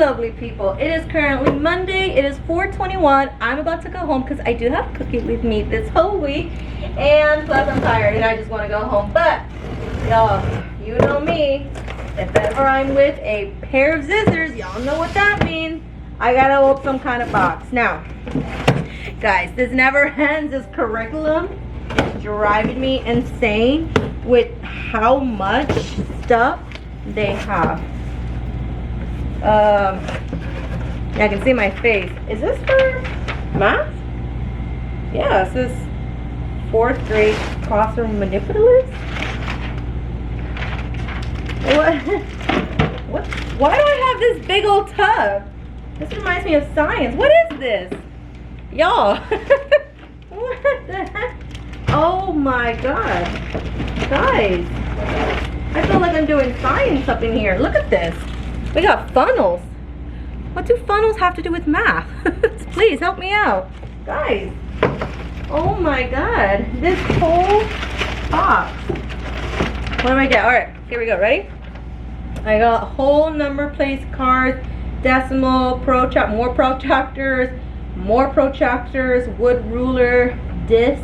lovely people. It is currently Monday. It is 4:21. I'm about to go home because I do have Cookie with me this whole week. And plus I'm tired and I just want to go home. But, y'all, you know me. If ever I'm with a pair of scissors, y'all know what that means. I gotta open some kind of box. Now, guys, this never ends. This curriculum is driving me insane with how much stuff they have. I can see my face. Is this for math? Yeah, this is 4th grade classroom manipulatives. What? Why do I have this big old tub? This reminds me of science. What is this? Y'all. What the heck? Oh my god. Guys. I feel like I'm doing science up in here. Look at this. We got funnels. What do funnels have to do with math? Please help me out. Guys. Oh my god. This whole box. What do I get? Alright, here we go. Ready? I got whole number place cards, decimal, more protractors, wood ruler, disc,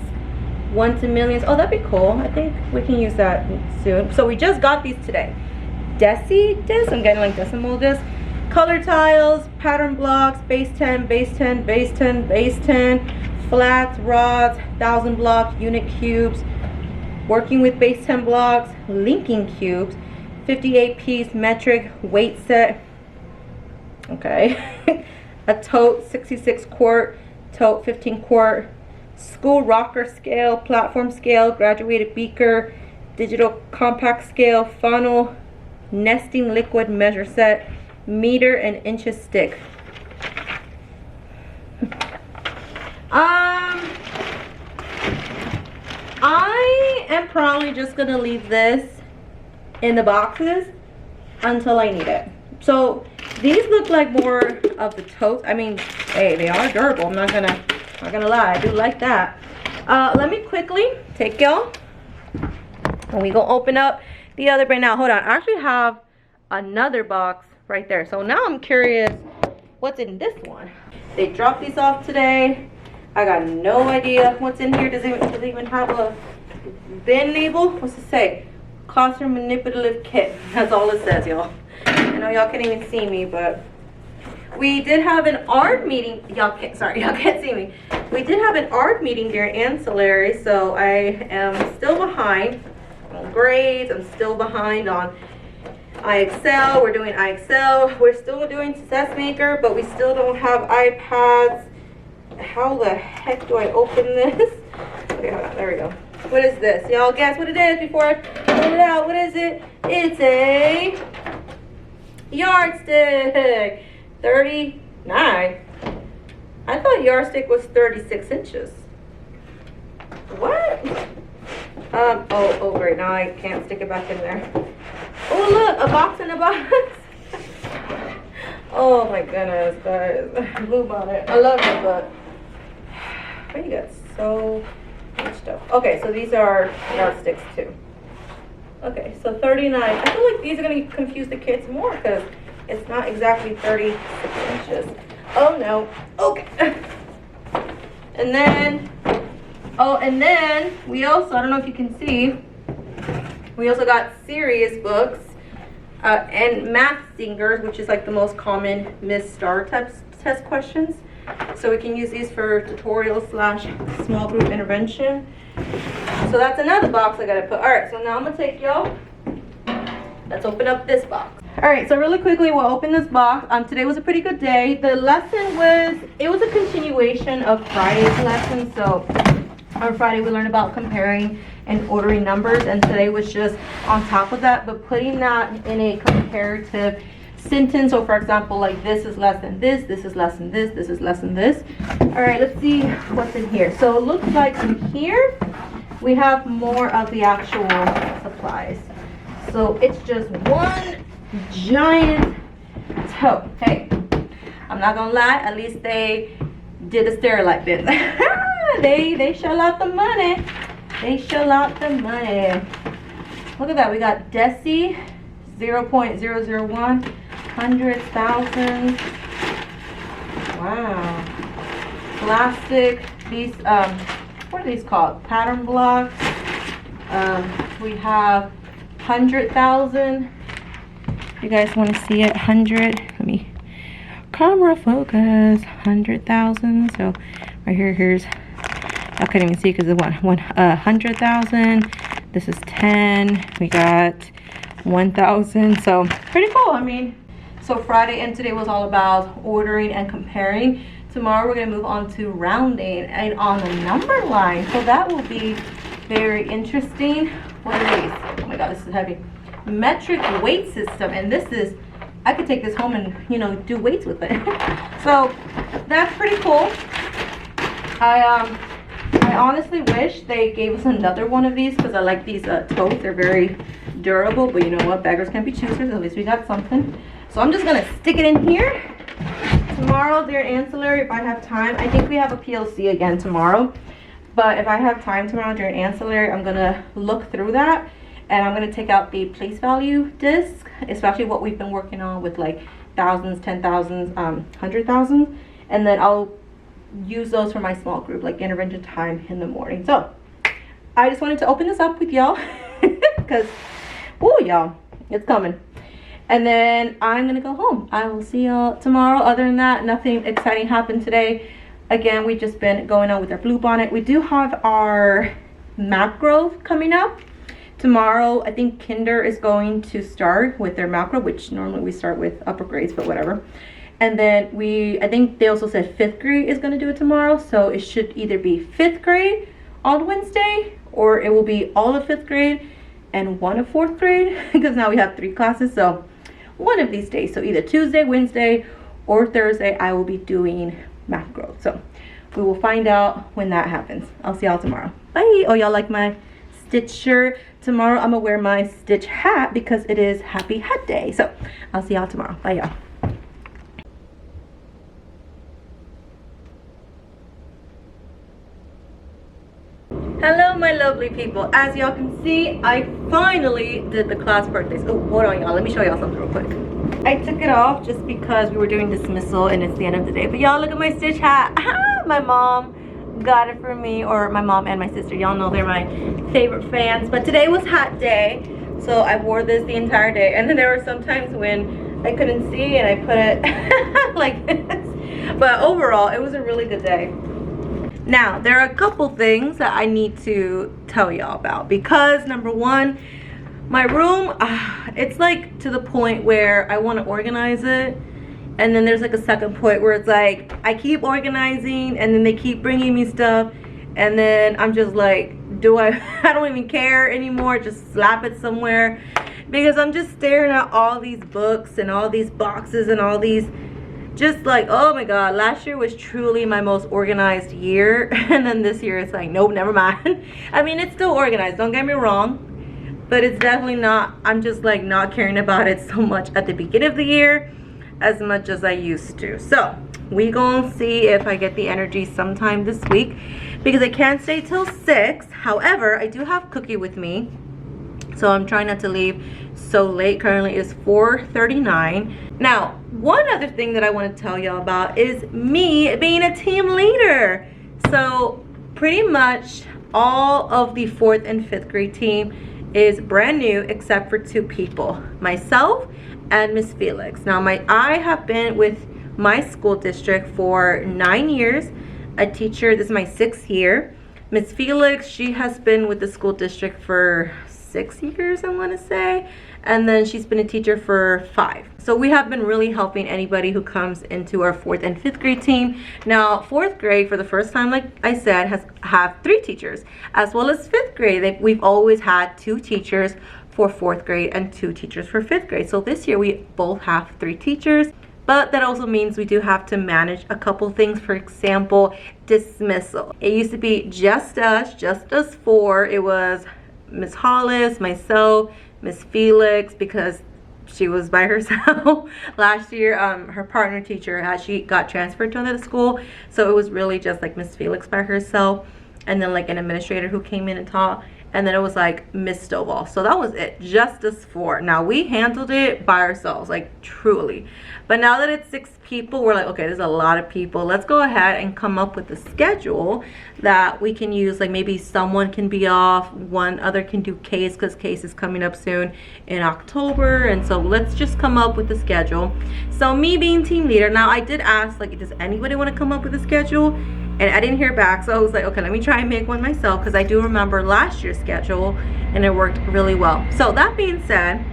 1 to millions. Oh, that'd be cool. I think we can use that soon. So we just got these today. Deci disc, I'm getting like decimal disc. Color tiles, pattern blocks, base 10, base 10, base 10, base 10, flats, rods, 1000 blocks, unit cubes, working with base 10 blocks, linking cubes, 58 piece metric weight set. Okay. A tote, 66 quart, tote, 15 quart, school rocker scale, platform scale, graduated beaker, digital compact scale, funnel, nesting liquid measure set, meter and inches stick. I am probably just gonna leave this in the boxes until I need it. So these look like more of the totes. I mean, hey, they are durable. I'm not gonna lie. I do like that. Let me quickly take y'all and we go open up the other brand. Now, hold on. I actually have another box right there. So now I'm curious what's in this one. They dropped these off today. I got no idea what's in here. Does it even have a bin label? What's it say? Classroom manipulative kit. That's all it says, y'all. I know y'all can't even see me, but we did have an art meeting. Y'all can't see me. We did have an art meeting during ancillary, so I am still behind on grades. I'm still behind on iExcel. We're doing iExcel. We're still doing Success Maker, but we still don't have iPads. How the heck do I open this? Okay, hold on. There we go. What is this? Y'all guess what it is before I pull it out. What is it? It's a yardstick. 39. I thought yardstick was 36 inches. What? Oh, great. Now I can't stick it back in there. Oh, look, a box in a box. Oh my goodness, guys. Blue bonnet. I love it, but you got so much stuff. Okay, so these are yardsticks too. Okay, so 39. I feel like these are going to confuse the kids more because it's not exactly 36 inches. Oh no. Okay. And then, we also, I don't know if you can see, we also got serious books and math singers, which is like the most common Miss Star test questions. So we can use these for tutorial / small group intervention. So that's another box I gotta put. All right, so now I'm gonna take y'all. Let's open up this box. All right, so really quickly, we'll open this box. Today was a pretty good day. The lesson was a continuation of Friday's lesson. So on Friday, we learned about comparing and ordering numbers, and today was just on top of that, but putting that in a comparative sentence. So for example, like this is less than this, this is less than this, this is less than this. All right, let's see what's in here. So it looks like in here we have more of the actual supplies. So it's just one giant tote. Hey, I'm not gonna lie, at least they did a sterilite bin. They shell out the money. They shell out the money. Look at that. We got Deci 0.001, hundreds, thousands. Wow. Plastic. These, what are these called? Pattern blocks. We have 100,000. You guys want to see it? 100. Let me camera focus. 100,000. So right here, here's, I couldn't even see because of 100,000. This is 10. We got 1,000. So pretty cool. I mean, so Friday and today was all about ordering and comparing. Tomorrow we're gonna move on to rounding and on the number line. So that will be very interesting. What are these? Oh my god, this is heavy. Metric weight system, and this is, I could take this home and, you know, do weights with it. So that's pretty cool. I honestly wish they gave us another one of these because I like these totes. They're very durable, but you know what, beggars can't be choosers. At least we got something. So I'm just gonna stick it in here. Tomorrow they're ancillary if I have time. I think we have a PLC again tomorrow, but if I have time tomorrow during ancillary, I'm gonna look through that and I'm gonna take out the place value disc, especially what we've been working on with like thousands, 10,000s, 100,000, and then I'll use those for my small group, like intervention time in the morning. So I just wanted to open this up with y'all because, oh y'all, it's coming. And then I'm gonna go home. I will see y'all tomorrow. Other than that, nothing exciting happened today. Again, we've just been going on with our blue bonnet. We do have our macro coming up tomorrow. I think kinder is going to start with their macro, which normally we start with upper grades, but whatever. And then I think they also said 5th grade is gonna do it tomorrow. So it should either be 5th grade on Wednesday, or it will be all of 5th grade and one of 4th grade, because now we have 3 classes. So one of these days, so either Tuesday, Wednesday, or Thursday, I will be doing math growth. So we will find out when that happens. I'll see y'all tomorrow. Bye. Oh, y'all like my Stitch shirt? Tomorrow I'm gonna wear my Stitch hat because it is Happy Hat Day. So I'll see y'all tomorrow. Bye, y'all. Hello my lovely people. As y'all can see, I finally did the class birthdays. Oh, hold on y'all, let me show y'all something real quick. I took it off just because we were doing dismissal and it's the end of the day. But y'all, look at my Stitch hat. My mom got it for me, or my mom and my sister. Y'all know they're my favorite fans. But today was hat day, so I wore this the entire day. And then there were some times when I couldn't see and I put it like this. But overall, it was a really good day. Now, there are a couple things that I need to tell y'all about, because number one, my room, it's like to the point where I want to organize it, and then there's like a second point where it's like I keep organizing and then they keep bringing me stuff, and then I'm just like, I don't even care anymore, just slap it somewhere, because I'm just staring at all these books and all these boxes and all these, just like, oh my god, last year was truly my most organized year, and then this year it's like, nope, never mind. I mean, it's still organized, don't get me wrong, but it's definitely not, I'm just like not caring about it so much at the beginning of the year as much as I used to. So we gonna see if I get the energy sometime this week, because I can't stay till 6. However, I do have Cookie with me, so I'm trying not to leave so late. Currently it's 4:39. Now, one other thing that I want to tell y'all about is me being a team leader. So pretty much all of the 4th and 5th grade team is brand new except for 2 people, myself and Miss Felix. Now I have been with my school district for 9 years, a teacher. This is my 6th year. Miss Felix, she has been with the school district for 6 years, I want to say, and then she's been a teacher for 5. So we have been really helping anybody who comes into our 4th and 5th grade team. Now 4th grade, for the first time, like I said, have 3 teachers, as well as 5th grade. We've always had 2 teachers for 4th grade and 2 teachers for 5th grade. So this year we both have 3 teachers, but that also means we do have to manage a couple things. For example, dismissal. It used to be just us 4. It was Miss Hollis, myself, Miss Felix, because she was by herself last year. Her partner teacher, she got transferred to another school, so it was really just like Miss Felix by herself. and then like an administrator who came in and taught, and then it was like Miss Stovall. So that was it, just us 4. Now we handled it by ourselves, like truly. But now that it's 6 people, we're like, okay, there's a lot of people. Let's go ahead and come up with a schedule that we can use. Like maybe someone can be off, one other can do case, because case is coming up soon in October. And so let's just come up with a schedule. So me being team leader, now I did ask, like, does anybody want to come up with a schedule? And I didn't hear back, so I was like, okay, let me try and make one myself, because I do remember last year's schedule and it worked really well. So that being said,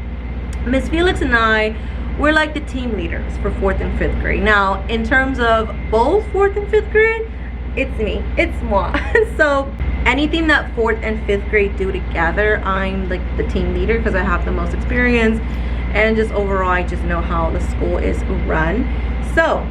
Miss Felix and I, we're like the team leaders for 4th and 5th grade. Now, in terms of both 4th and 5th grade, it's me, it's moi. So anything that 4th and 5th grade do together, I'm like the team leader because I have the most experience, and just overall, I just know how the school is run. So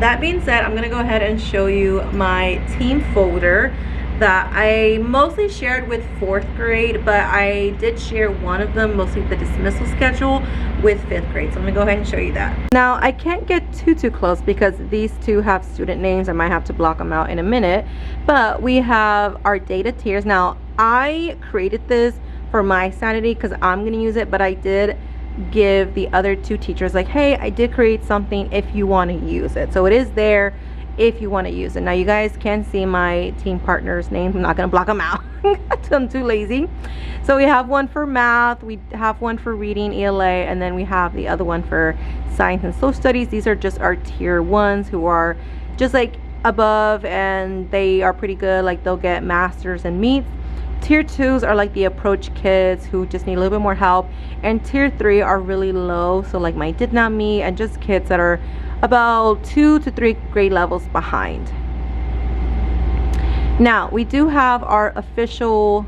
that being said, I'm gonna go ahead and show you my team folder that I mostly shared with 4th grade, but I did share one of them, mostly the dismissal schedule, with 5th grade. So I'm gonna go ahead and show you that. Now I can't get too close because these two have student names. I might have to block them out in a minute, but we have our data tiers. Now I created this for my sanity because I'm gonna use it, but I did give the other 2 teachers like, hey, I did create something if you want to use it. So it is there if you want to use it. Now you guys can see my team partners' names. I'm not going to block them out. I'm too lazy. So we have one for math, we have one for reading, ELA, and then we have the other one for science and social studies. These are just our tier 1s who are just like above, and they are pretty good, like they'll get masters and meets. Tier 2s are like the approach kids who just need a little bit more help, and tier 3 are really low, so like my did not me, and just kids that are about 2 to 3 grade levels behind. Now we do have our official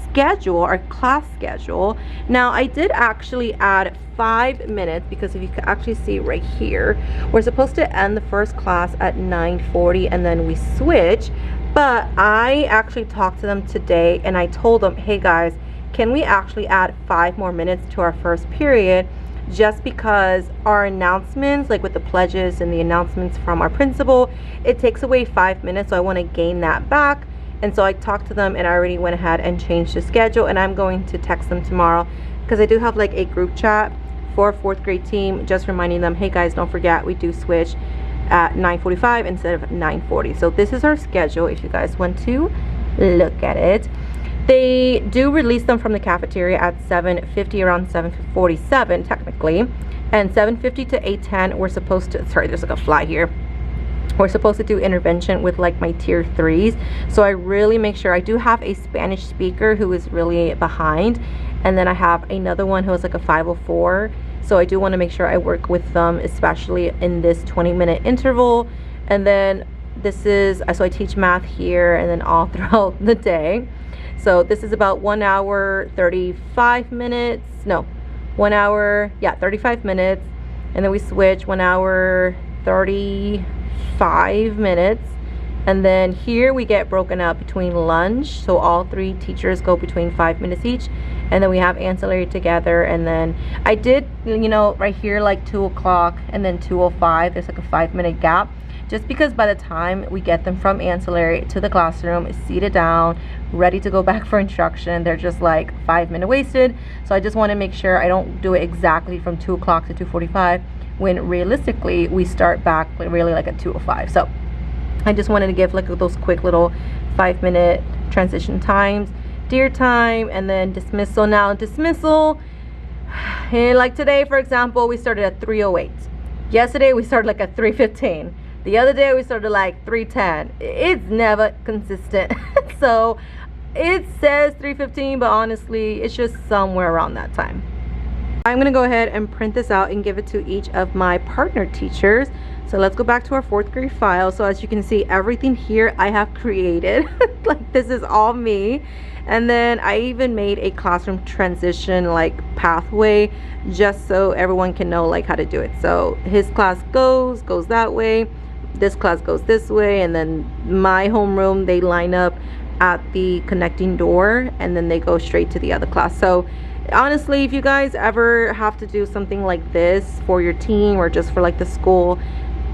schedule, our class schedule. Now I did actually add 5 minutes because if you can actually see right here, we're supposed to end the first class at 9:40 and then we switch. But I actually talked to them today and I told them, hey guys, can we actually add 5 more minutes to our first period, just because our announcements, like with the pledges and the announcements from our principal, it takes away 5 minutes, so I want to gain that back. And so I talked to them and I already went ahead and changed the schedule, and I'm going to text them tomorrow because I do have like a group chat for 4th grade team, just reminding them, hey guys, don't forget we do switch at 9:45 instead of 9:40. So this is our schedule if you guys want to look at it. They do release them from the cafeteria at 7:50, around 7:47 technically, and 7:50 to 8:10 we're supposed to, sorry, there's like a fly here, we're supposed to do intervention with like my tier 3s. So I really make sure, I do have a Spanish speaker who is really behind, and then I have another one who is like a 504. So I do want to make sure I work with them, especially in this 20-minute interval. And then this is, so I teach math here and then all throughout the day. So this is about 1 hour 35 minutes, no, 1 hour, yeah, 35 minutes. And then we switch 1 hour 35 minutes. And then here we get broken up between lunch, so all 3 teachers go between 5 minutes each, and then we have ancillary together. And then I did, you know, right here like 2 o'clock and then 2:05, there's like a 5-minute gap, just because by the time we get them from ancillary to the classroom, seated down, ready to go back for instruction, they're just like 5 minutes wasted. So I just want to make sure I don't do it exactly from 2 o'clock to 2:45 when realistically we start back really like at 2:05. So I just wanted to give like those quick little 5-minute transition times, dear time, and then dismissal. Now dismissal, like today for example, we started at 3:08. Yesterday we started like at 3:15. The other day we started like 3:10. It's never consistent. So it says 3:15, but honestly it's just somewhere around that time. I'm gonna go ahead and print this out and give it to each of my partner teachers. So let's go back to our 4th grade file. So as you can see, everything here I have created. Like this is all me. And then I even made a classroom transition like pathway, just so everyone can know like how to do it. So his class goes that way, this class goes this way, and then my homeroom, they line up at the connecting door and then they go straight to the other class. So honestly, if you guys ever have to do something like this for your team or just for like the school,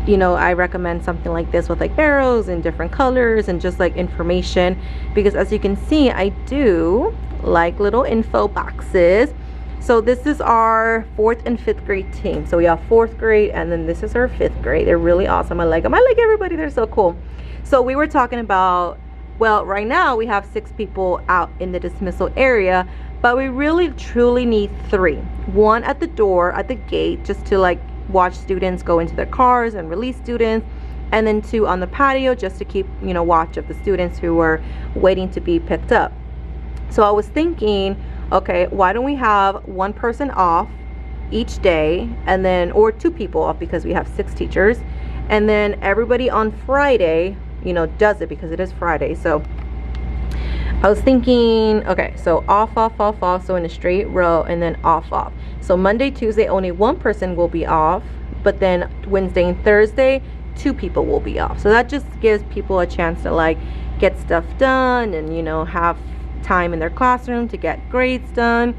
you know, I recommend something like this with like arrows and different colors and just like information, because as you can see, I do like little info boxes. So this is our 4th and 5th grade team. So we have 4th grade, and then this is our 5th grade. They're really awesome. I like them. I like everybody. They're so cool. So we were talking about, well, right now we have 6 people out in the dismissal area, but we really truly need 3. 1 at the door, at the gate, just to like watch students go into their cars and release students, and then 2 on the patio just to keep, you know, watch of the students who are waiting to be picked up. So I was thinking, okay, why don't we have 1 person off each day, and then, or 2 people off because we have 6 teachers, and then everybody on Friday, you know, does it because it is Friday. So I was thinking, okay, so off, so in a straight row, and then off. So Monday, Tuesday, only 1 person will be off, but then Wednesday and Thursday, 2 people will be off. So that just gives people a chance to like get stuff done and, you know, have time in their classroom to get grades done.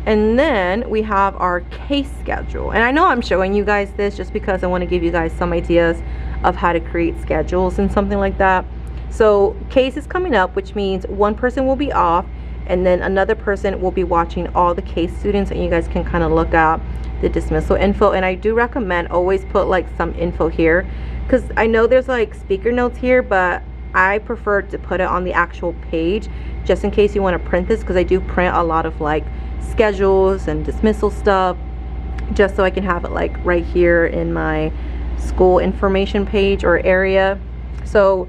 And then we have our case schedule, and I know I'm showing you guys this just because I want to give you guys some ideas of how to create schedules and something like that. So case is coming up, which means 1 person will be off, and then another person will be watching all the case students, and you guys can kind of look at the dismissal info. And I do recommend always put like some info here, because I know there's like speaker notes here, but I prefer to put it on the actual page just in case you want to print this, because I do print a lot of like schedules and dismissal stuff, just so I can have it like right here in my school information page or area. So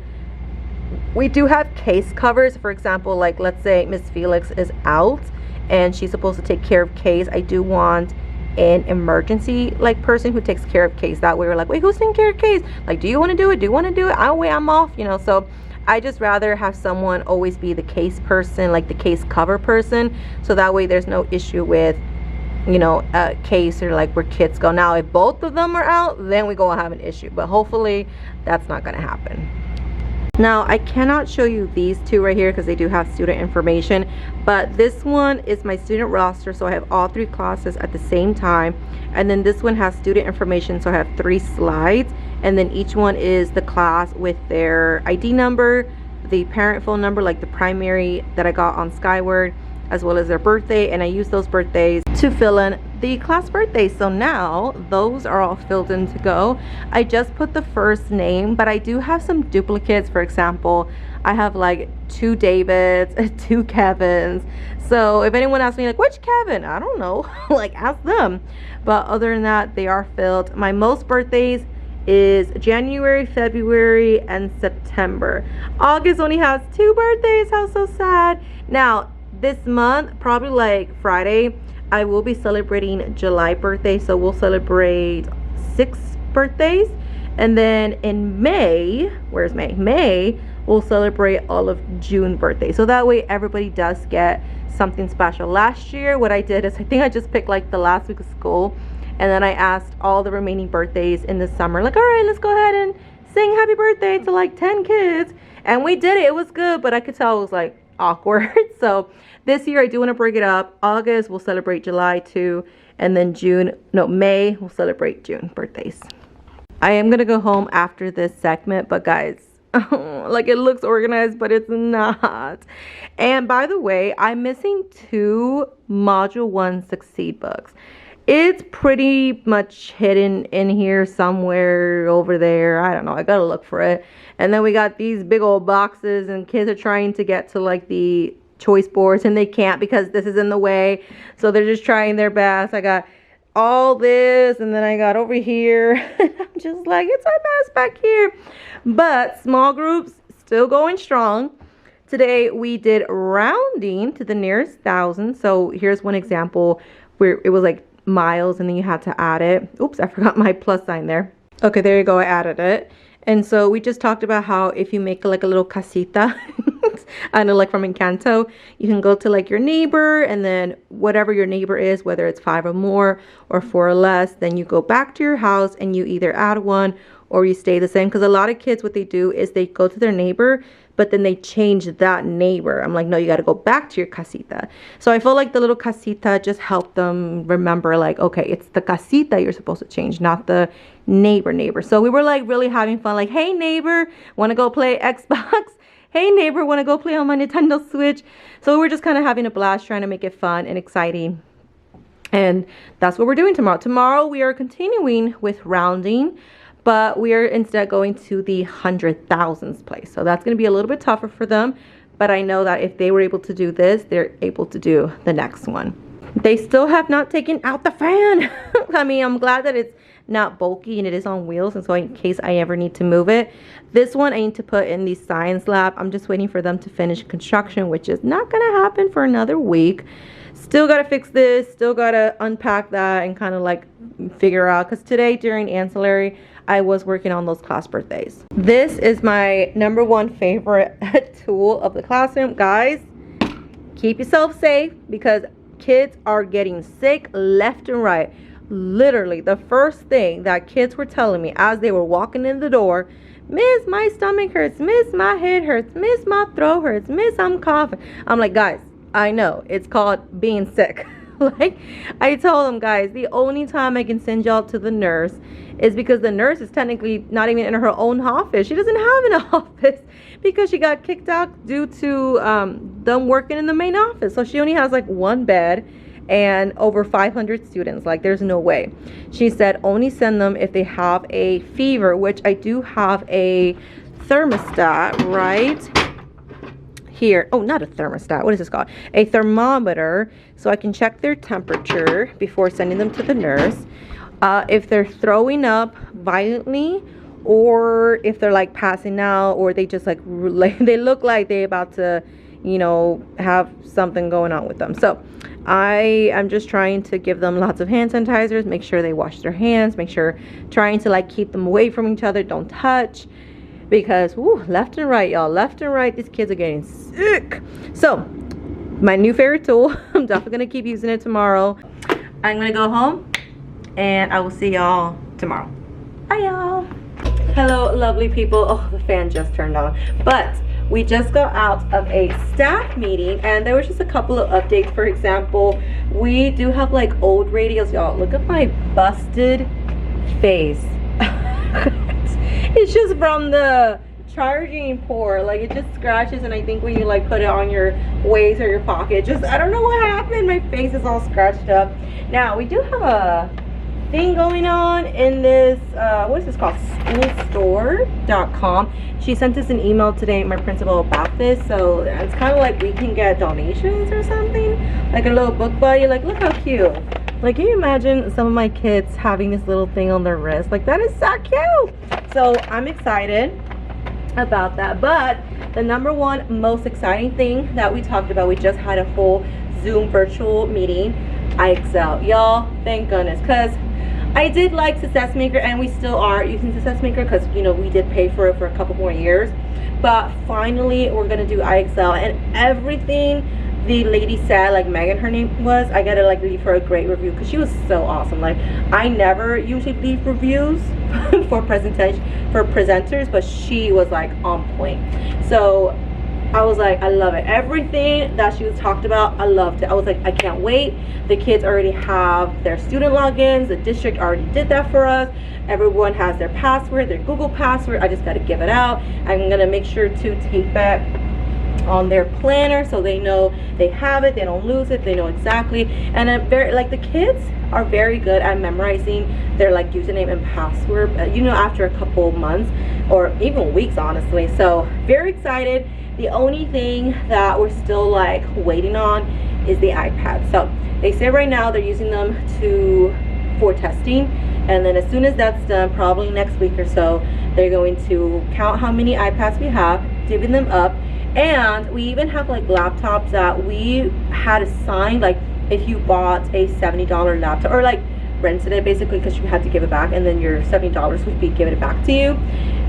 we do have case covers. For example, like let's say Miss Felix is out and she's supposed to take care of case. I do want an emergency like person who takes care of case. That way we're like, wait, who's taking care of case? Like, do you want to do it? Do you want to do it? Oh wait, I'm off, you know. So I just rather have someone always be the case person, like the case cover person, so that way there's no issue with, you know, a case or like where kids go. Now if both of them are out, then we go and have an issue, but hopefully that's not going to happen. Now I cannot show you these 2 right here because they do have student information, but this one is my student roster, so I have all 3 classes at the same time. And then this one has student information, so I have 3 slides, and then each one is the class with their ID number, the parent phone number, like the primary that I got on Skyward, as well as their birthday, and I use those birthdays to fill in the class birthdays. So now those are all filled in to go. I just put the first name, but I do have some duplicates. For example, I have like 2 Davids, 2 Kevins. So if anyone asks me like, which Kevin? I don't know, like ask them. But other than that, they are filled. My most birthdays is January, February, and September. August only has 2 birthdays. How so sad. Now this month, probably like Friday, I will be celebrating July birthday, so we'll celebrate 6 birthdays. And then in May, where's May? May, we'll celebrate all of June birthdays, so that way everybody does get something special. Last year what I did is I think I just picked like the last week of school, and then I asked all the remaining birthdays in the summer, like, all right, let's go ahead and sing happy birthday to like 10 kids, and we did it. It was good, but I could tell it was like awkward. So this year I do want to break it up. August we'll celebrate July too, and then May we'll celebrate June birthdays. I am gonna go home after this segment, but guys, like it looks organized, but it's not. And by the way, I'm missing 2 module 1 Succeed books. It's pretty much hidden in here somewhere over there. I don't know, I gotta look for it. And then we got these big old boxes, and kids are trying to get to like the choice boards, and they can't because this is in the way, so they're just trying their best. I got all this, and then I got over here, and I'm just like, it's a mess back here. But small groups still going strong. Today we did rounding to the nearest 1,000. So here's one example where it was like miles, and then you had to add it. Oops, I forgot my plus sign there. Okay, there you go, I added it. And so we just talked about how if you make like a little casita, I know, like from Encanto, you can go to like your neighbor, and then whatever your neighbor is, whether it's 5 or more or 4 or less, then you go back to your house and you either add one or you stay the same. Because a lot of kids, what they do is they go to their neighbor, but then they changed that neighbor. I'm like, no, you got to go back to your casita. So I feel like the little casita just helped them remember, like, okay, it's the casita you're supposed to change, not the neighbor. So we were like really having fun, like, hey neighbor, want to go play Xbox? Hey neighbor, want to go play on my Nintendo Switch? So we were just kind of having a blast, trying to make it fun and exciting. And that's what we're doing tomorrow. Tomorrow we are continuing with rounding, but we are instead going to the 100,000s place. So that's going to be a little bit tougher for them. But I know that if they were able to do this, they're able to do the next one. They still have not taken out the fan. I mean, I'm glad that it's not bulky and it is on wheels, and so in case I ever need to move it. This one I need to put in the science lab. I'm just waiting for them to finish construction, which is not going to happen for another week. Still got to fix this, still got to unpack that and kind of like figure out, because today during ancillary I was working on those class birthdays. This is my #1 favorite tool of the classroom. Guys, keep yourself safe because kids are getting sick left and right. Literally, the first thing that kids were telling me as they were walking in the door, Miss, my stomach hurts, Miss, my head hurts, Miss, my throat hurts, Miss, I'm coughing. I'm like, guys, I know, it's called being sick. Like, I told them, guys, the only time I can send y'all to the nurse is because the nurse is technically not even in her own office. She doesn't have an office because she got kicked out due to them working in the main office. So she only has like one bed and over 500 students. Like, there's no way. She said only send them if they have a fever, which I do have a thermostat right here. Oh, not a thermostat, what is this called? A thermometer, so I can check their temperature before sending them to the nurse. If they're throwing up violently, or if they're like passing out, or they just like they look like they're about to, you know, have something going on with them. So I am just trying to give them lots of hand sanitizers, make sure they wash their hands, make sure, trying to like keep them away from each other, don't touch, because woo, left and right, y'all, left and right, these kids are getting sick. So my new favorite tool, I'm definitely gonna keep using it tomorrow. I'm gonna go home and I will see y'all tomorrow. Bye y'all. Hello lovely people. Oh, the fan just turned on, but we just got out of a staff meeting and there was just a couple of updates. For example, we do have like old radios, y'all. Look at my busted face. It's just from the charging port, like it just scratches, and I think when you like put it on your waist or your pocket, just I don't know what happened, my face is all scratched up. Now we do have a thing going on in this what is this called, schoolstore.com. She sent us an email today, my principal, about this. So it's kind of like we can get donations or something, like a little book buddy. Like, look how cute. Like, can you imagine some of my kids having this little thing on their wrist? Like, that is so cute. So I'm excited about that. But the #1 most exciting thing that we talked about, we just had a full Zoom virtual meeting. I excel, y'all, thank goodness, because I did like Success Maker, and we still are using Success Maker because, you know, we did pay for it for a couple more years. But finally we're gonna do iExcel, and everything the lady said, like Megan, her name was, I gotta like leave her a great review because she was so awesome. Like, I never usually leave reviews for presenters, but she was like on point. So I was like, I love it. Everything that she was talked about, I loved it. I was like, I can't wait. The kids already have their student logins. The district already did that for us. Everyone has their password, their Google password. I just got to give it out. I'm going to make sure to tape it on their planner so they know they have it, they don't lose it, they know exactly. And I'm very, like, the kids are very good at memorizing their like username and password, you know, after a couple months or even weeks, honestly. So very excited. The only thing that we're still like waiting on is the iPad. So they say right now they're using them for testing, and then as soon as that's done, probably next week or so, they're going to count how many iPads we have, divvy them up. And we even have like laptops that we had assigned, like if you bought a $70 laptop or like rented it basically, because you had to give it back, and then your $70 would be given it back to you.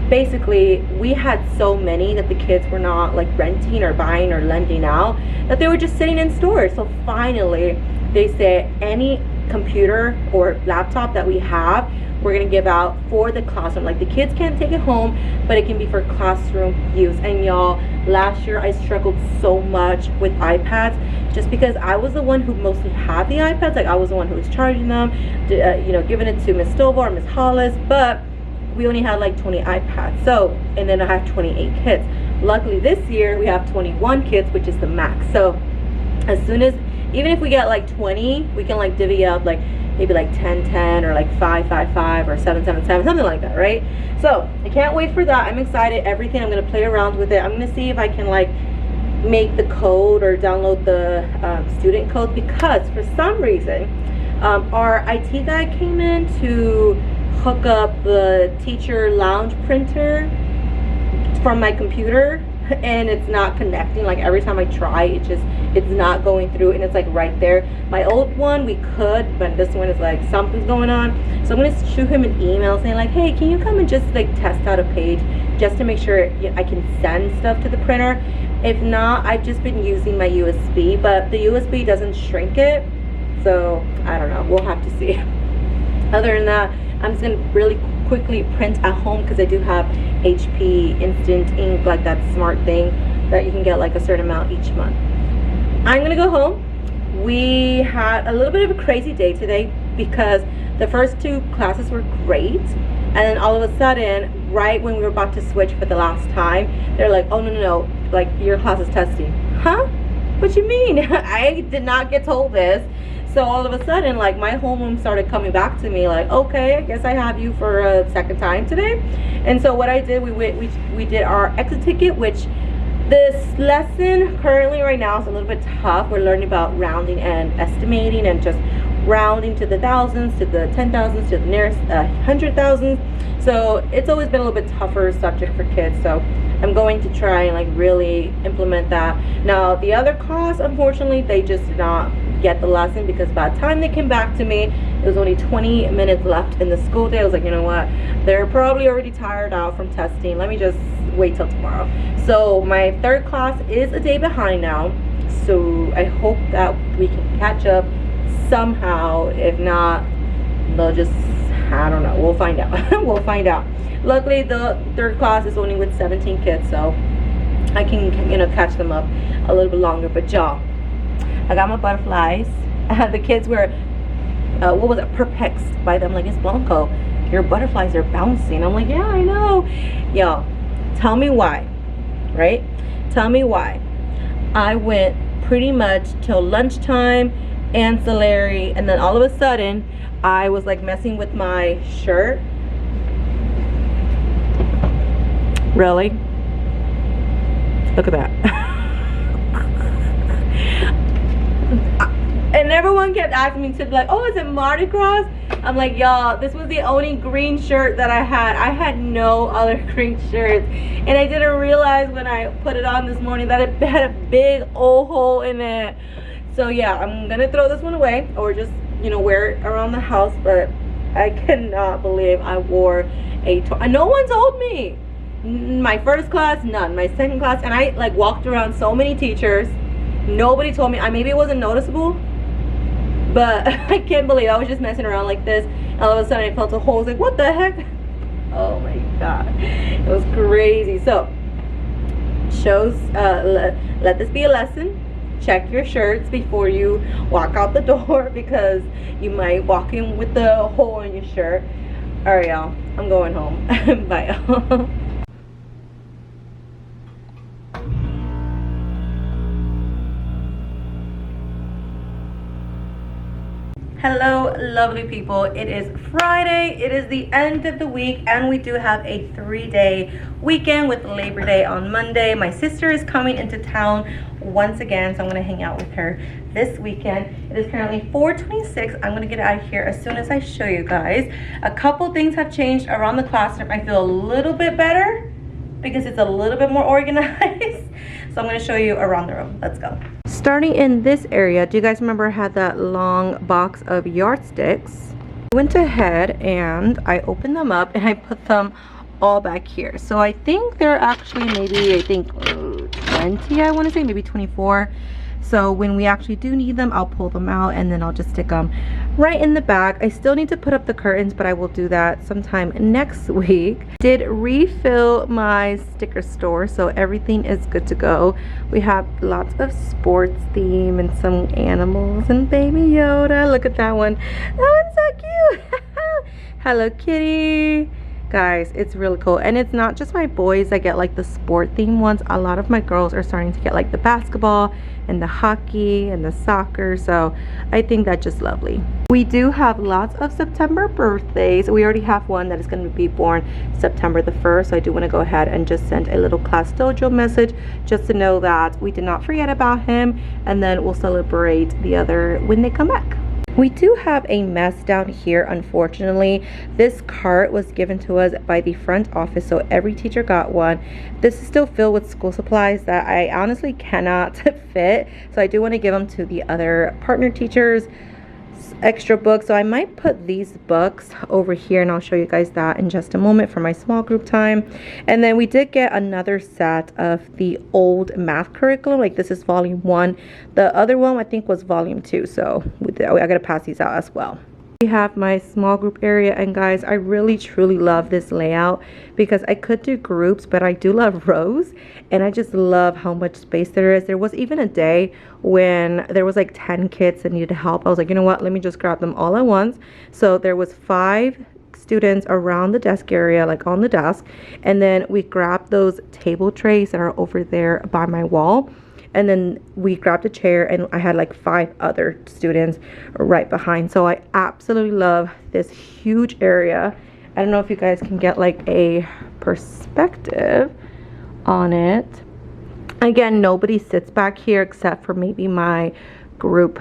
Basically, we had so many that the kids were not like renting or buying or lending out, that they were just sitting in stores. So finally they said any computer or laptop that we have, we're gonna give out for the classroom. Like the kids can't take it home, but it can be for classroom use. And y'all, last year I struggled so much with iPads just because I was the one who mostly had the iPads. Like I was the one who was charging them, you know, giving it to Miss Stova or Miss Hollis, but we only had like 20 iPads. So, and then I have 28 kids. Luckily this year we have 21 kids, which is the max. So as soon as, even if we get like 20, we can like divvy up like maybe like 10-10 or like 5-5-5 or 7-7-7, something like that, right? So I can't wait for that. I'm excited. Everything, I'm gonna play around with it. I'm gonna see if I can like make the code or download the student code, because for some reason our IT guy came in to hook up the teacher lounge printer from my computer, and it's not connecting. Like every time I try, it's not going through, and it's like right there. My old one we could, but this one is like something's going on. So I'm gonna shoot him an email saying like, hey, can you come and just like test out a page just to make sure I can send stuff to the printer. If not, I've just been using my USB, but the USB doesn't shrink it, so I don't know, we'll have to see. Other than that, I'm just gonna really quickly print at home because I do have HP instant ink, like that smart thing that you can get like a certain amount each month. I'm gonna go home. We had a little bit of a crazy day today because the first 2 classes were great, and then all of a sudden, right when we were about to switch for the last time, they're like, oh no, like your class is testing. Huh? What you mean? I did not get told this. So all of a sudden, like my homeroom started coming back to me like, okay, I guess I have you for a second time today. And so what I did, we did our exit ticket, which this lesson currently right now is a little bit tough. We're learning about rounding and estimating and just rounding to the thousands, to the 10,000s, to the nearest 100,000. So it's always been a little bit tougher subject for kids. So I'm going to try and like really implement that. Now the other class, unfortunately, they just did not get the lesson because by the time they came back to me, it was only 20 minutes left in the school day. I was like, you know what, they're probably already tired out from testing, let me just wait till tomorrow. So my 3rd class is a day behind now, so I hope that we can catch up somehow. If not, they'll just, I don't know, we'll find out. We'll find out. Luckily the 3rd class is only with 17 kids, so I can, you know, catch them up a little bit longer. But y'all, I got my butterflies. The kids were, what was it, perplexed by them. Like, it's Blanco, your butterflies are bouncing. I'm like, yeah, I know. Y'all, tell me why, right? Tell me why. I went pretty much till lunchtime, ancillary, and then all of a sudden, I was like messing with my shirt. Really? Look at that. And everyone kept asking me to be like, oh, is it Mardi Gras? I'm like, y'all, this was the only green shirt that I had. I had no other green shirts. And I didn't realize when I put it on this morning that it had a big old hole in it. So yeah, I'm gonna throw this one away or just, you know, wear it around the house. But I cannot believe I wore a no one told me. My 1st class, none. My 2nd class, and I like walked around so many teachers. Nobody told me. Maybe it wasn't noticeable, but I can't believe I was just messing around like this, and all of a sudden I felt a hole. I was like, what the heck? Oh my god, it was crazy. So shows, let this be a lesson. Check your shirts before you walk out the door, because you might walk in with the hole in your shirt. All right, y'all, I'm going home. Bye, y'all. Hello lovely people, it is Friday, it is the end of the week, and we do have a 3-day weekend with Labor Day on Monday. My sister is coming into town once again, so I'm gonna hang out with her this weekend. It is currently 4:26. I'm gonna get out of here as soon as I show you guys. A couple things have changed around the classroom. I feel a little bit better because it's a little bit more organized. So I'm gonna show you around the room. Let's go. Starting in this area, do you guys remember I had that long box of yardsticks? I went ahead and I opened them up and I put them all back here. So I think they're actually maybe, I think 20, I want to say, maybe 24. So when we actually do need them, I'll pull them out and then I'll just stick them right in the back. I still need to put up the curtains, but I will do that sometime next week. Did refill my sticker store, so everything is good to go. We have lots of sports theme and some animals and Baby Yoda. Look at that one. That one's so cute. Hello Kitty. Guys, it's really cool. And it's not just my boys that get like the sport theme ones. A lot of my girls are starting to get like the basketball and the hockey and the soccer, so I think that's just lovely. We do have lots of September birthdays. We already have one that is going to be born September the 1st, so I do want to go ahead and just send a little class dojo message just to know that we did not forget about him, and then we'll celebrate the other when they come back. We do have a mess down here, unfortunately. This cart was given to us by the front office, so every teacher got one. This is still filled with school supplies that I honestly cannot fit, so I do want to give them to the other partner teachers. Extra books, so I might put these books over here and I'll show you guys that in just a moment for my small group time. And then we did get another set of the old math curriculum, like this is volume 1. The other one I think was volume 2, so I gotta pass these out as well. We have my small group area, and guys, I really truly love this layout because I could do groups, but I do love rows, and I just love how much space there is. There was even a day when there was like 10 kids that needed help. I was like, you know what, let me just grab them all at once. So there was 5 students around the desk area, like on the desk, and then we grabbed those table trays that are over there by my wall. And then we grabbed a chair and I had like 5 other students right behind. So I absolutely love this huge area. I don't know if you guys can get like a perspective on it. Again, nobody sits back here except for maybe my group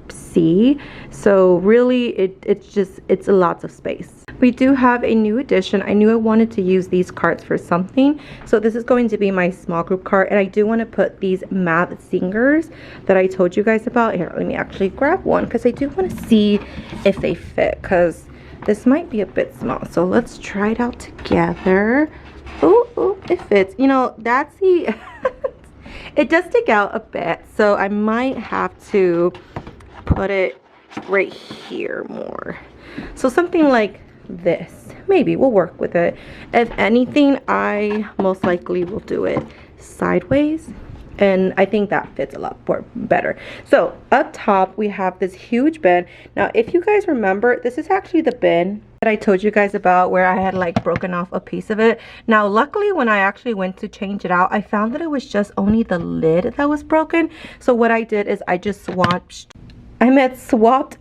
C. So really it's lots of space. We do have a new addition. I knew I wanted to use these carts for something, so this is going to be my small group cart, and I do want to put these math singers that I told you guys about. Here, let me actually grab one because I do want to see if they fit, because this might be a bit small. So let's try it out together. Oh, it fits. You know, that's the it does stick out a bit, so I might have to put it right here more. So something like this, maybe we'll work with it. If anything, I most likely will do it sideways, and I think that fits a lot better. So up top we have this huge bin. Now if you guys remember, this is actually the bin that I told you guys about where I had like broken off a piece of it. Now luckily when I actually went to change it out, I found that it was just only the lid that was broken. So what I did is I just swapped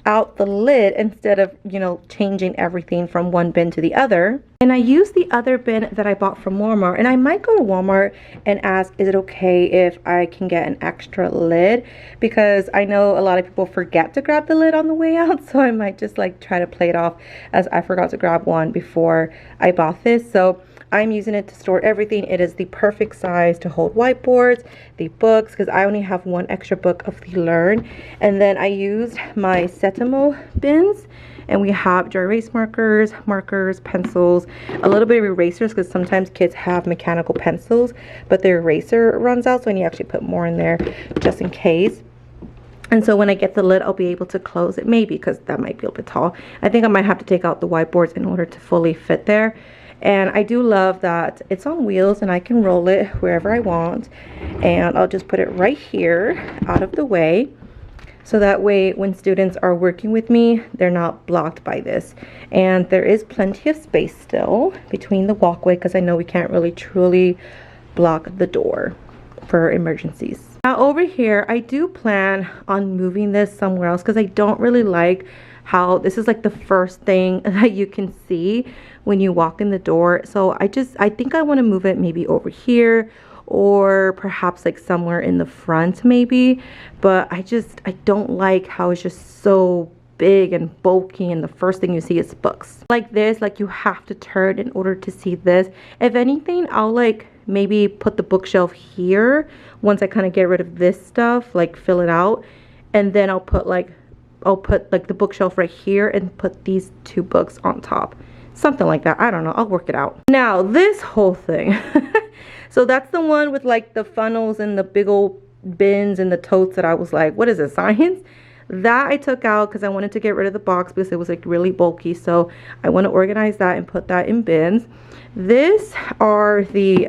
out the lid instead of, you know, changing everything from one bin to the other. And I used the other bin that I bought from Walmart, and I might go to Walmart and ask, is it okay if I can get an extra lid? Because I know a lot of people forget to grab the lid on the way out, so I might just like try to play it off as I forgot to grab one before I bought this. So I'm using it to store everything. It is the perfect size to hold whiteboards, the books, because I only have one extra book of the Learn. And then I used my Setimo bins, and we have dry erase markers, pencils, a little bit of erasers, because sometimes kids have mechanical pencils, but their eraser runs out, so I need to actually put more in there just in case. And so when I get the lid, I'll be able to close it, maybe, because that might be a bit tall. I think I might have to take out the whiteboards in order to fully fit there. And I do love that it's on wheels and I can roll it wherever I want. And I'll just put it right here out of the way. So that way when students are working with me, they're not blocked by this. And there is plenty of space still between the walkway, because I know we can't really truly block the door for emergencies. Now over here, I do plan on moving this somewhere else, because I don't really like how this is like the first thing that you can see when you walk in the door. So I think I want to move it maybe over here, or perhaps like somewhere in the front maybe. But I don't like how it's just so big and bulky, and the first thing you see is books. Like this, like you have to turn in order to see this. If anything, I'll like maybe put the bookshelf here once I kind of get rid of this stuff, like fill it out, and then I'll put like the bookshelf right here and put these 2 books on top. Something like that. I don't know. I'll work it out. Now, this whole thing. So that's the one with like the funnels and the big old bins and the totes that I was like, what is it, science? That I took out because I wanted to get rid of the box because it was like really bulky. So I want to organize that and put that in bins. This are the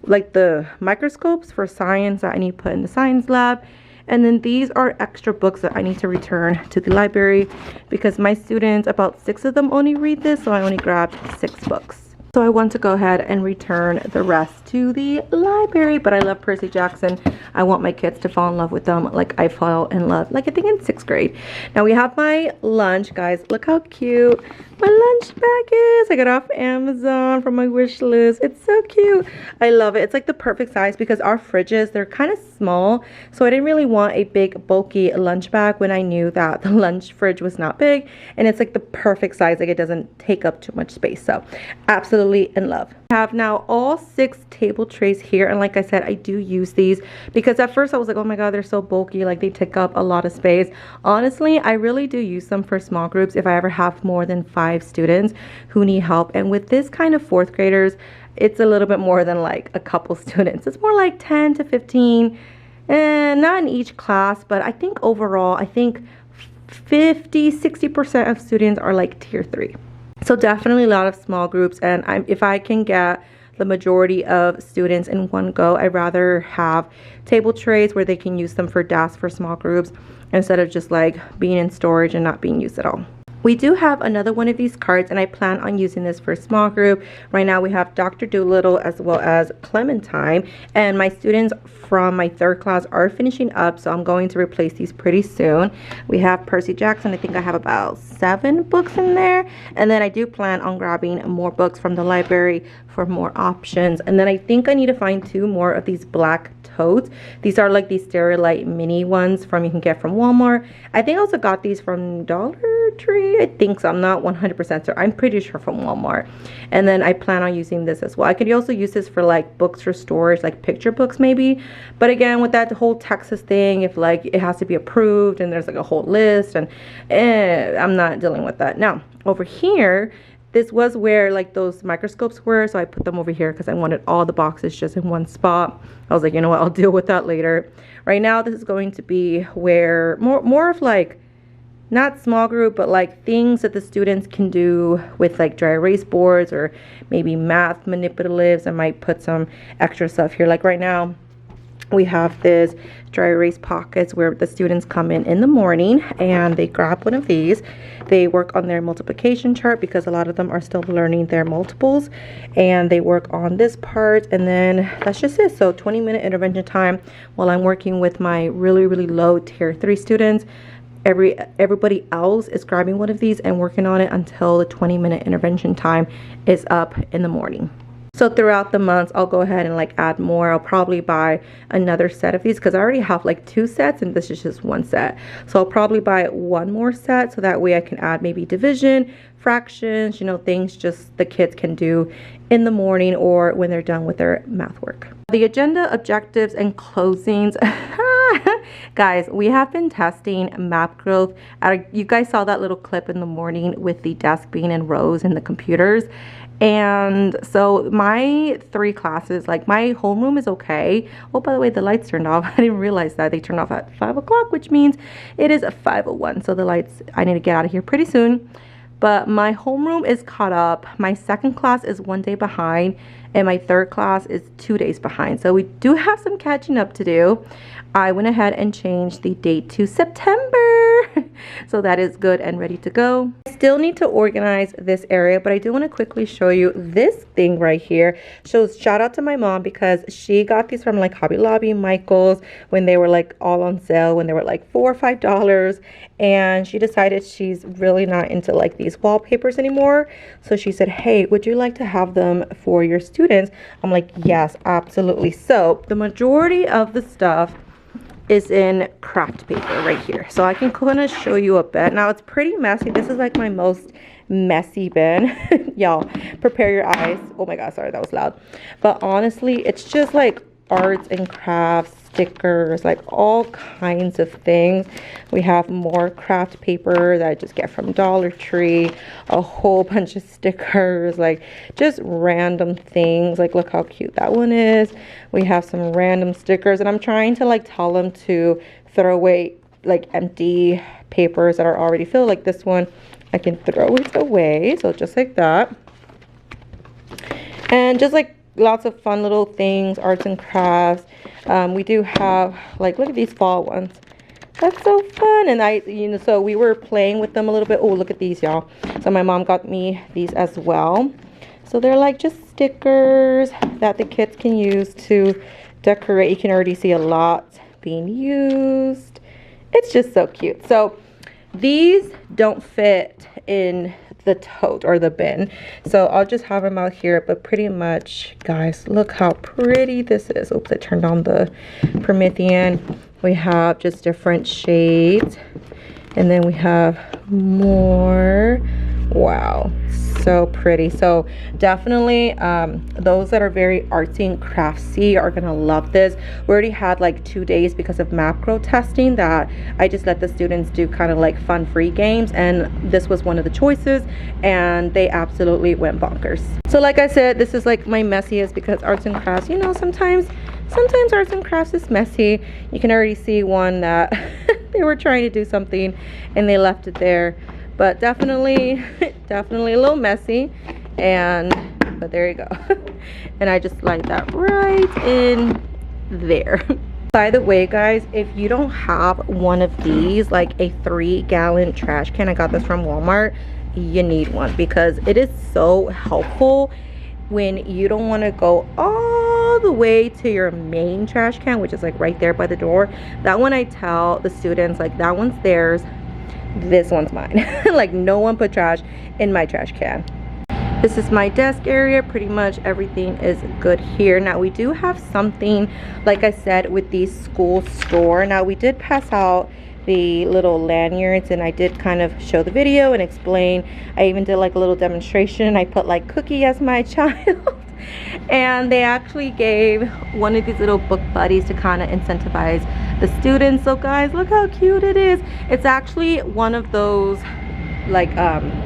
like the microscopes for science that I need to put in the science lab. And then these are extra books that I need to return to the library because my students, about 6 of them only read this, so I only grabbed 6 books. So I want to go ahead and return the rest to the library. But I love Percy Jackson. I want my kids to fall in love with them like I fell in love, like I think in 6th grade. Now we have my lunch, guys. Look how cute my lunch bag is. I got off Amazon from my wish list. It's so cute. I love it. It's like the perfect size because our fridges, they're kind of small. So I didn't really want a big bulky lunch bag when I knew that the lunch fridge was not big. And it's like the perfect size. Like it doesn't take up too much space. So absolutely in love. I have now all 6 table trays here, and like I said, I do use these because at first I was like, oh my god, they're so bulky, like they take up a lot of space. Honestly, I really do use them for small groups if I ever have more than 5 students who need help. And with this kind of 4th graders, it's a little bit more than like a couple students. It's more like 10 to 15, and not in each class, but I think overall, I think 50-60% of students are like tier 3. So definitely a lot of small groups, and if I can get the majority of students in one go, I'd rather have table trays where they can use them for desks for small groups instead of just like being in storage and not being used at all. We do have another one of these cards, and I plan on using this for a small group. Right now we have Dr. Dolittle as well as Clementine, and my students from my 3rd class are finishing up, so I'm going to replace these pretty soon. We have Percy Jackson. I think I have about 7 books in there, and then I do plan on grabbing more books from the library for more options. And then I think I need to find 2 more of these black totes. These are like these Sterilite mini ones you can get from Walmart. I think I also got these from Dollar Tree. I think so. I'm not 100% sure. I'm pretty sure from Walmart. And then I plan on using this as well. I could also use this for like books for storage, like picture books maybe. But again, with that whole Texas thing, if like it has to be approved and there's like a whole list, and I'm not dealing with that. Now over here, this was where like those microscopes were, so I put them over here because I wanted all the boxes just in one spot. I was like, you know what, I'll deal with that later. Right now, this is going to be where more of like, not small group, but like things that the students can do with like dry erase boards or maybe math manipulatives. I might put some extra stuff here. Like right now, we have this dry erase pockets where the students come in the morning and they grab one of these. They work on their multiplication chart because a lot of them are still learning their multiples, and they work on this part, and then that's just it. So 20-minute intervention time while I'm working with my really low tier 3 students. Everybody else is grabbing one of these and working on it until the 20-minute intervention time is up in the morning. So throughout the months, I'll go ahead and like add more. I'll probably buy another set of these because I already have like 2 sets and this is just 1 set. So I'll probably buy 1 more set so that way I can add maybe division, fractions, you know, things just the kids can do in the morning or when they're done with their math work. The agenda, objectives, and closings. Guys, we have been testing map growth. You guys saw that little clip in the morning with the desk being in rows and the computers. And so my 3 classes, like my homeroom is okay. Oh, by the way, the lights turned off. I didn't realize that they turned off at 5 o'clock, which means it is a 5:01. So the lights, I need to get out of here pretty soon. But my homeroom is caught up. My 2nd class is 1 day behind, and my 3rd class is 2 days behind. So we do have some catching up to do. I went ahead and changed the date to September. So that is good and ready to go. I still need to organize this area, but I do want to quickly show you this thing right here. Shout out to my mom because she got these from like Hobby Lobby, Michael's, when they were like all on sale, when they were like $4 or $5. And she decided she's really not into like these wallpapers anymore. So she said, hey, would you like to have them for your students? I'm like, yes, absolutely. So the majority of the stuff is in craft paper right here. So I can kind of show you a bit. Now it's pretty messy. This is like my most messy bin. Y'all, prepare your eyes. Oh my god, sorry, that was loud. But honestly, it's just like arts and crafts stickers, like all kinds of things. We have more craft paper that I just get from Dollar Tree, a whole bunch of stickers, like just random things. Like look how cute that one is. We have some random stickers, and I'm trying to like tell them to throw away like empty papers that are already filled. Like this one, I can throw it away, so just like that. And just like lots of fun little things, arts and crafts. We do have like, look at these fall ones. That's so fun. And so we were playing with them a little bit. Oh, look at these, y'all. So my mom got me these as well. So they're like just stickers that the kids can use to decorate. You can already see a lot being used. It's just so cute. So these don't fit in the tote or the bin, so I'll just have them out here. But pretty much, guys, look how pretty this is. Oops, I turned on the Promethean. We have just different shades, and then we have more. Wow, so pretty. So definitely those that are very artsy and craftsy are gonna love this. We already had like 2 days because of macro testing that I just let the students do kind of like fun free games, and this was one of the choices, and they absolutely went bonkers. So like I said, this is like my messiest because arts and crafts, you know, sometimes arts and crafts is messy. You can already see one that they were trying to do something and they left it there. But definitely a little messy, but there you go. And I just slide that right in there. By the way, guys, if you don't have one of these, like a 3-gallon trash can, I got this from Walmart, you need one because it is so helpful when you don't want to go all the way to your main trash can, which is like right there by the door. That one, I tell the students, like, that one's theirs, this one's mine. Like, no one put trash in my trash can. This is my desk area. Pretty much everything is good here. Now we do have something, like I said, with the school store. Now we did pass out the little lanyards, and I did kind of show the video and explain. I even did like a little demonstration. I put like Cookie as my child. And they actually gave one of these little book buddies to kind of incentivize the students. So guys, look how cute it is. It's actually one of those like wrist,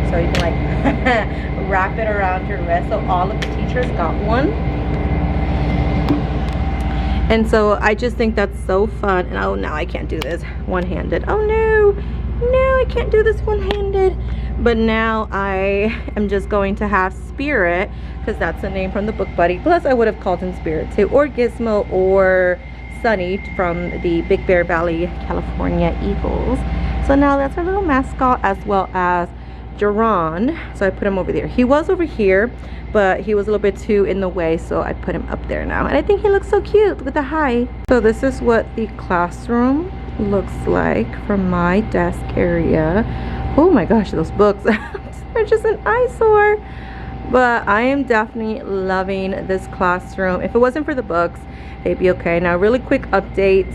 so you can like wrap it around your wrist. So all of the teachers got one, and so I just think that's so fun. And oh, now I can't do this one-handed. Oh no, I can't do this one-handed. But now I am just going to have Spirit, because that's the name from the book buddy. Plus I would have called him Spirit too, or Gizmo, or Sunny from the Big Bear Valley, California Eagles. So now that's our little mascot, as well as Jerron. So I put him over there. He was over here, but he was a little bit too in the way, so I put him up there now. And I think he looks so cute with the hi. So this is what the classroom looks like from my desk area. Oh my gosh, those books are just an eyesore. But I am definitely loving this classroom. If it wasn't for the books, they'd be okay. Now, really quick update.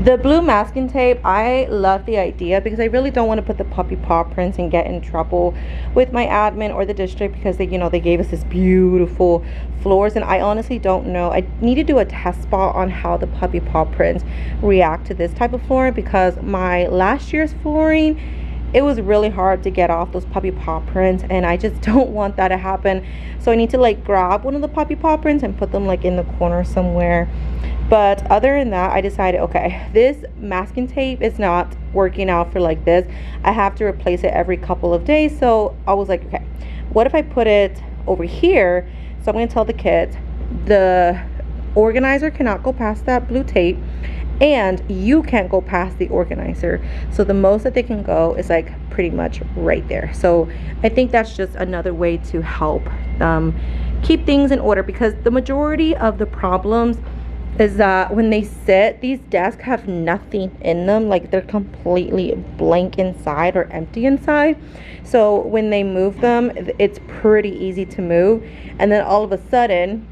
The blue masking tape, I love the idea because I really don't want to put the puppy paw prints and get in trouble with my admin or the district, because they, you know, they gave us this beautiful floors, and I honestly don't know. I need to do a test spot on how the puppy paw prints react to this type of flooring, because my last year's flooring, it was really hard to get off those puppy paw prints, and I just don't want that to happen. So I need to like grab one of the puppy paw prints and put them like in the corner somewhere. But other than that, I decided, okay, this masking tape is not working out for like this. I have to replace it every couple of days. So I was like, okay, what if I put it over here? So I'm going to tell the kids, the organizer cannot go past that blue tape, and you can't go past the organizer. So the most that they can go is like pretty much right there. So I think that's just another way to help keep things in order, because the majority of the problems is that when they sit, these desks have nothing in them. Like, they're completely blank inside or empty inside. So when they move them, it's pretty easy to move. And then all of a sudden,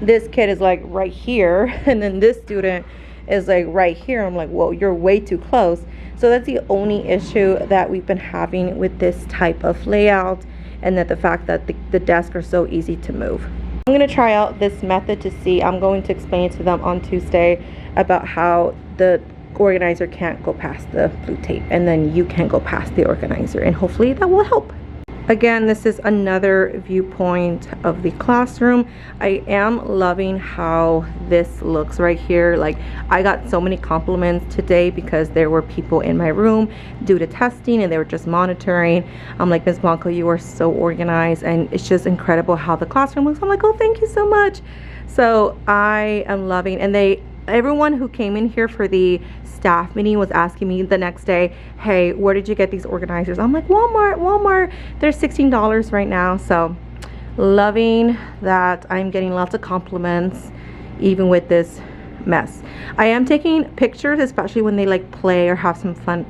this kid is like right here, and then this student is like right here. I'm like, whoa, you're way too close. So that's the only issue that we've been having with this type of layout. and that the fact that the desks are so easy to move. I'm going to try out this method to see. I'm going to explain to them on Tuesday about how the organizer can't go past the blue tape, and then you can go past the organizer, and hopefully that will help. Again, this is another viewpoint of the classroom. I am loving how this looks right here. Like, I got so many compliments today because there were people in my room due to testing and they were just monitoring. I'm like, Ms. Blanco, you are so organized, and it's just incredible how the classroom looks. I'm like, oh, thank you so much. So I am loving, and everyone who came in here for the staff meeting was asking me the next day, hey, where did you get these organizers? I'm like, Walmart. They're $16 right now. So loving that I'm getting lots of compliments even with this mess. I am taking pictures, especially when they like play or have some fun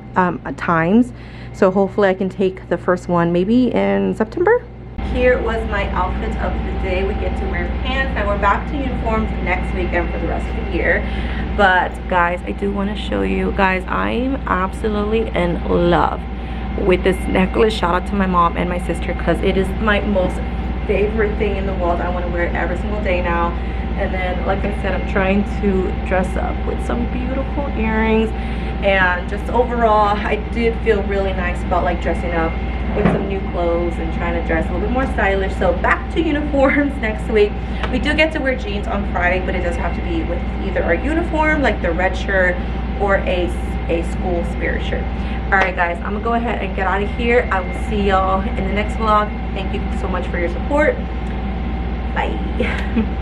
times. So hopefully I can take the first one maybe in September. Here was my outfit of the day. We get to wear pants, and we're back to uniforms next weekend for the rest of the year. But guys, I do want to show you guys, I'm absolutely in love with this necklace. Shout out to my mom and my sister, because it is my most favorite thing in the world. I want to wear it every single day now. And then, like I said, I'm trying to dress up with some beautiful earrings, and just overall I did feel really nice about like dressing up with some new clothes and trying to dress a little bit more stylish. So back to uniforms next week. We do get to wear jeans on Friday, but it does have to be with either our uniform, like the red shirt, or a school spirit shirt. All right guys, I'm gonna go ahead and get out of here. I will see y'all in the next vlog. Thank you so much for your support. Bye.